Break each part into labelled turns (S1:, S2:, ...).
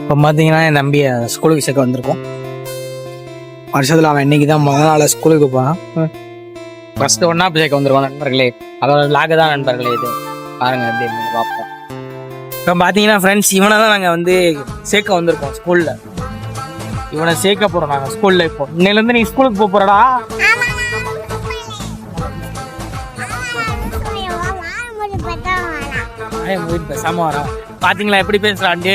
S1: இப்போ பார்த்தீங்கன்னா என் தம்பியை ஸ்கூலுக்கு சேர்க்க வந்திருக்கோம். வருஷத்தில் அவன் இன்னைக்கு தான் முதல் நாள் ஸ்கூலுக்கு போனான். ஃபர்ஸ்ட் ஒன்றா சேர்க்க வந்திருக்கோம் நண்பர்களே. அதோட லாக் தான் நண்பர்களே. இது பாருங்க எப்படி பார்ப்போம். இப்போ பார்த்தீங்கன்னா ஃப்ரெண்ட்ஸ், இவனை தான் நாங்கள் வந்து சேர்க்க வந்திருக்கோம் ஸ்கூலில். இவனை சேர்க்க போகிறோம் நாங்கள் ஸ்கூலில். இப்போ இன்னையிலேருந்து நீ ஸ்கூலுக்கு போக போகிறடா. பேசாம வரா. பாத்தீங்களா எப்படி பேசுறான்ட்டு.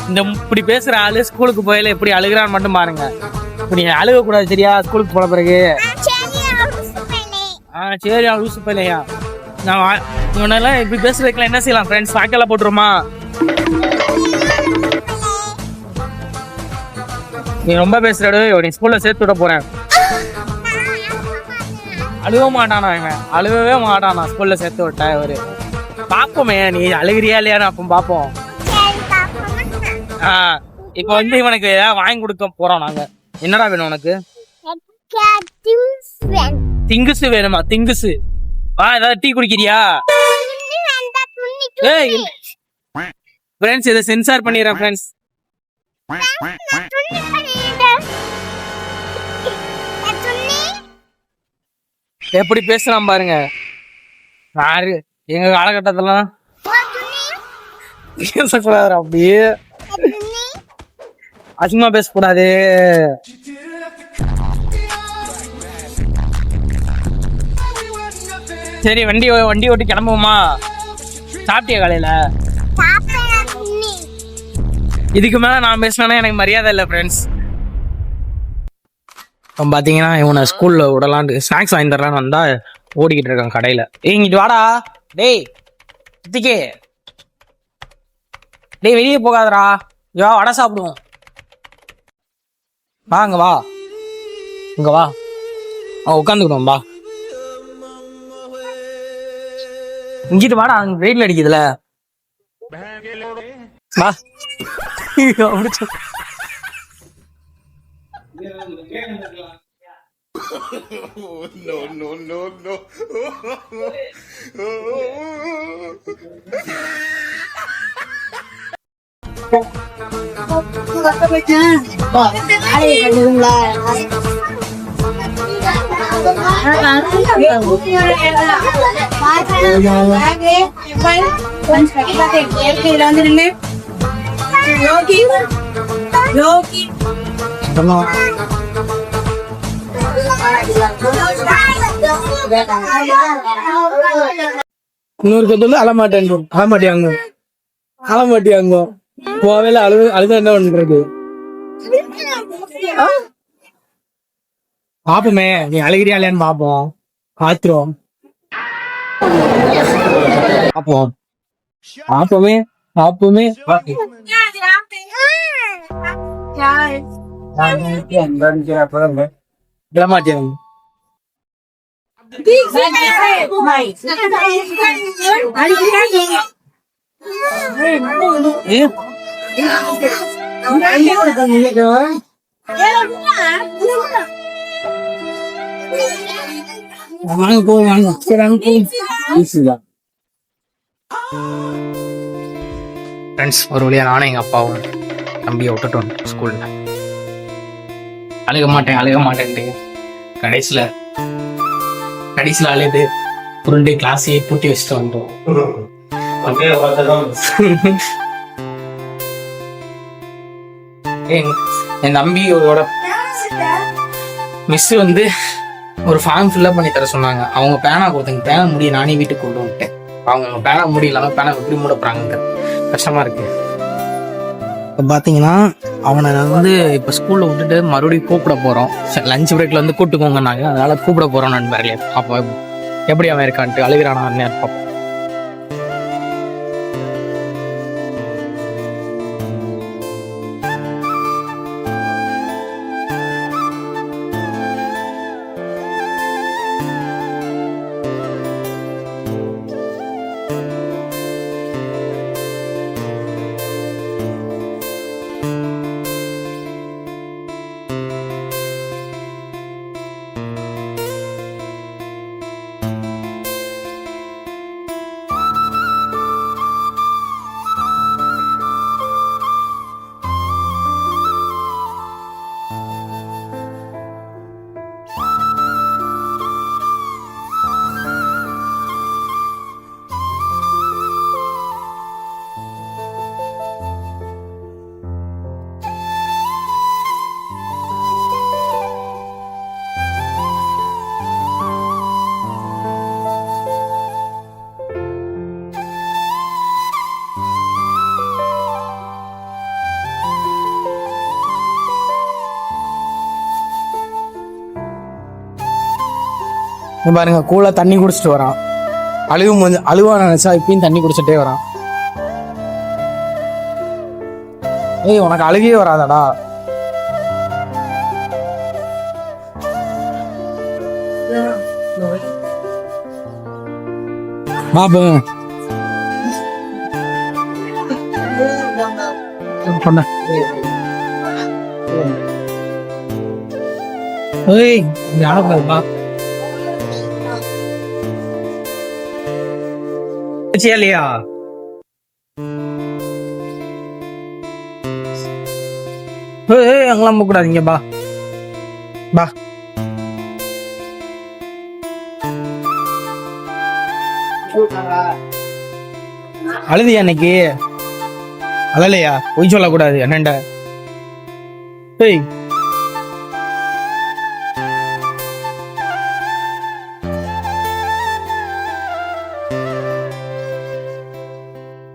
S1: இந்த இப்படி பேசுற ஆளு ஸ்கூலுக்கு போயில எப்படி அழுகிறான்னு மட்டும் பாருங்க. இப்படி அழுக கூடாது சரியா? ஸ்கூலுக்கு போன பிறகு சரி லூசு போயிலையா. நான் இவனெல்லாம் இப்படி பேசுறதுக்குலாம் என்ன செய்யலாம் ஃப்ரெண்ட்ஸ்? வாக்கெல்லாம் போட்டுருமா? நீ ரொம்ப பேசுறாடு. நீ ஸ்கூல்ல சேர்த்து விட போறேன். அழுக மாட்டானா இவன்? அழுகவே மாட்டானா ஸ்கூல்ல சேர்த்து விட்டா இவரு. பாப்போமே நீ அழுகிறியா இல்லையான்னு அப்போ பாப்போம். இப்ப வந்து இவனுக்கு ஏதாவது வாங்கி கொடுக்க போறோம் நாங்க. என்னடா வேணும் உனக்கு? திங்குசு வேணுமா? திங்குசு ஏதாவது டீ குடிக்கிறியா? ஃப்ரெண்ட்ஸ் இதை சென்சார் பண்ணிடுறேன் ஃப்ரெண்ட்ஸ். எப்படி பேசலாம் பாருங்க. யாரு எங்க காலகட்டத்திலாம் பேசக்கூடாது, அப்படியே அசிங்கமா பேசக்கூடாது. சரி வண்டி ஓட்டி கிளம்புவோமா? சாப்பிட்டியா காலையில? இதுக்கு மேல நான் பேசினா எனக்கு மரியாதை இல்லை ஃப்ரெண்ட்ஸ். இப்போ பார்த்தீங்கன்னா இவனை ஸ்கூல்ல விடலான்ட்டு ஸ்நாக்ஸ் வாங்கி தரலான்னு வந்தா ஓடிக்கிட்டு இருக்கான் கடையில. இங்கிட்டு வாடா டேய் திக்கே. டேய் வெளியே போகாதடா. வா வடை சாப்பிடுவோம். வா இங்க வா, இங்க வா, உட்காந்துக்கிட்டோம் வா. இங்கிட்டு வாடா, அங்க வெயிட்ல அடிக்குதுல. வா
S2: no, no, no, no.
S1: இன்னொரு கத்துல அழமாட்டியாங்க போவேல அழுத என்ன பண்றது? பாப்போமே நீ அழுகிறியா இல்லையான்னு பாப்போம். பாத்துருவோம் பாப்போமே பாப்போமே. விடமாட்டியாங்க. வாங்க போ வாங்க. ஃப்ரெண்ட்ஸ் ஒரு வழியா நானும் எங்க அப்பாவும் தம்பியை விட்டுட்டோம் ஸ்கூல்ல. அழுக மாட்டேன்ட்டு கடைசியில் அழுது உருண்டு கிளாஸையே பூட்டி வச்சுட்டு வந்தோம். என் தம்பியோட மிஸ் வந்து ஒரு ஃபார்ம் ஃபில்அப் பண்ணி தர சொன்னாங்க. அவங்க பேனா கொடுத்தாங்க. பேனா முடிய நானே வீட்டுக்கு கொண்டு வந்துட்டேன். அவங்க பேனா முடியலாம பேனா எப்படி மூட போறாங்க, கஷ்டமா இருக்கு. இப்போ பார்த்தீங்கன்னா அவனை வந்து இப்போ ஸ்கூலில் விட்டுட்டு மறுபடியும் கூப்பிட போகிறோம். லஞ்ச் பிரேக்கில் வந்து கூப்பிட்டுக்கோங்கன்னாங்க. அதனால் கூப்பிட போகிறோம் நண்பர்களே. அப்போ எப்படி அவன் இருக்கான்ட்டு அழுகிறானா பார்ப்போம். இங்க பாருங்க கூலா தண்ணி குடிச்சிட்டு வரான். அழுவா நினைச்சா இப்பயும் தண்ணி குடிச்சிட்டே வரான். ஏய் உனக்கு அழுகையே வராதாடா? பாபு ஏய் யாரப்பா இல்லையா? அங்கெல்லாம் போக கூடாதீங்க. பா பா அழுதியா அன்னைக்கு? அழலையா? பொய் சொல்லக்கூடாது என்னண்ட. ஏய்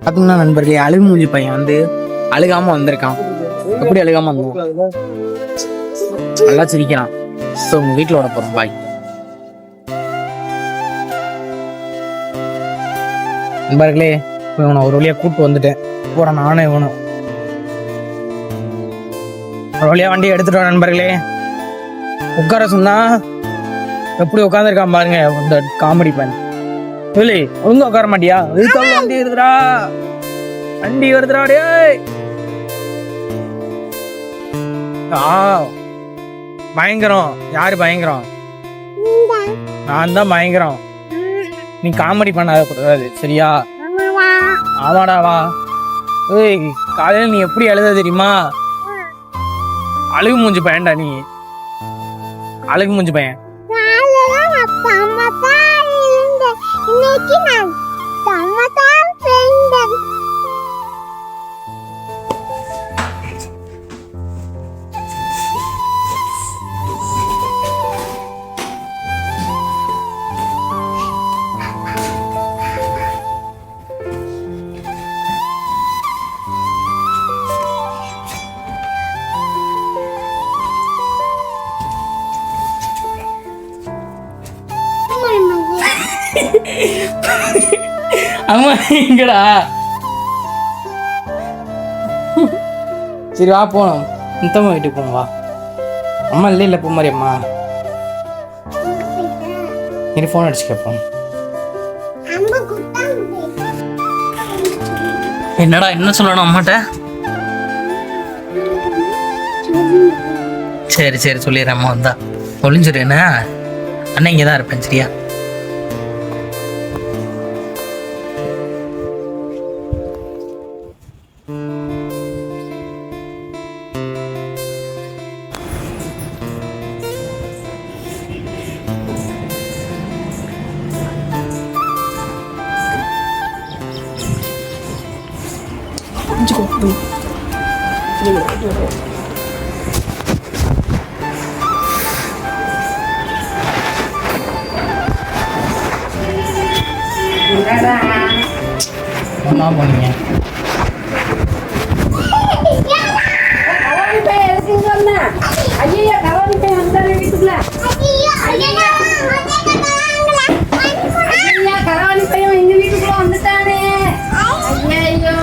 S1: பாத்தீங்கன்னா நண்பர்களே, அழுகு மூஞ்சி பையன் வந்து அழுகாம வந்திருக்கான். எப்படி அழுகாம வந்தான்? நல்லா சிரிக்கிறான். ஸோ உங்க வீட்டில் விட போறோம். பாய் நண்பர்களே. இவனை ஒரு வழியா கூப்பிட்டு வந்துட்டேன். போறேன் நானே. இவனும் ஒரு வழியா வண்டியை எடுத்துட்டோம் நண்பர்களே. உட்கார சொன்னா எப்படி உட்காந்துருக்கான் பாருங்க இந்த காமெடி பண்ண. இல்லை ஒழுங்கா உட்கார மாட்டியா? வண்டி வருதுடா, வண்டி வருதுடா. டேய் பயங்கரம். யாரு பயங்கரம்? நான் தான் பயங்கரம். நீ காமெடி பண்ணாத கூடாது சரியா? ஆமாடா வா. ஏய் காலையில நீ எப்படி அழுத தெரியுமா? அழுகு மூஞ்சி பையன்டா நீ. அழுகு மூஞ்சி பையன். அம்மா எங்கடா? சரி வா போனோம். முத்தம்மா வீட்டுக்கு போனோம் வா. அம்மா இல்லை போ மாதிரி அம்மா. நீ ஃபோன் அடிச்சு கேட்போம். என்னடா என்ன சொல்லணும் அம்மாட்ட? சரி சரி சொல்லிடுறேன். அம்மா வந்தா ஒளிஞ்சிரு. என்ன அண்ணன் இங்கே தான் இருப்பேன் சரியா? என்ன பண்ணீங்க?
S3: ஐயா கலவாணி பையன் வந்தாரு வீட்டுக்குள்ள. கலவாணி பையன் எங்க வீட்டுக்குள்ள வந்துட்டானே. ஐயோ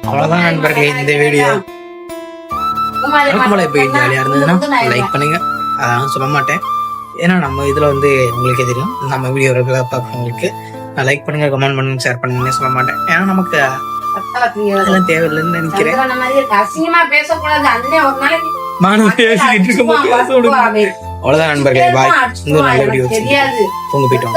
S1: அவ்வளவுதான் நண்பர்களே இந்த வீடியோ. இப்போ ஜாலியாக இருந்ததுன்னா லைக் பண்ணுங்க. அதான் சொல்ல மாட்டேன், ஏன்னா நம்ம இதில் வந்து உங்களுக்கே தெரியும். நம்ம வீடியோ ரெகுலராக பார்க்குறவங்களுக்கு லைக் பண்ணுங்க, கமெண்ட் பண்ணுங்க, ஷேர் பண்ணுங்கன்னு சொல்ல மாட்டேன். ஏன்னா நமக்கு அதெல்லாம் தேவையில்லைன்னு நினைக்கிறேன். அவ்வளோதான் நண்பர்களே, பாய். இன்னொரு நல்ல வீடியோ தூங்க போயிட்டோம்.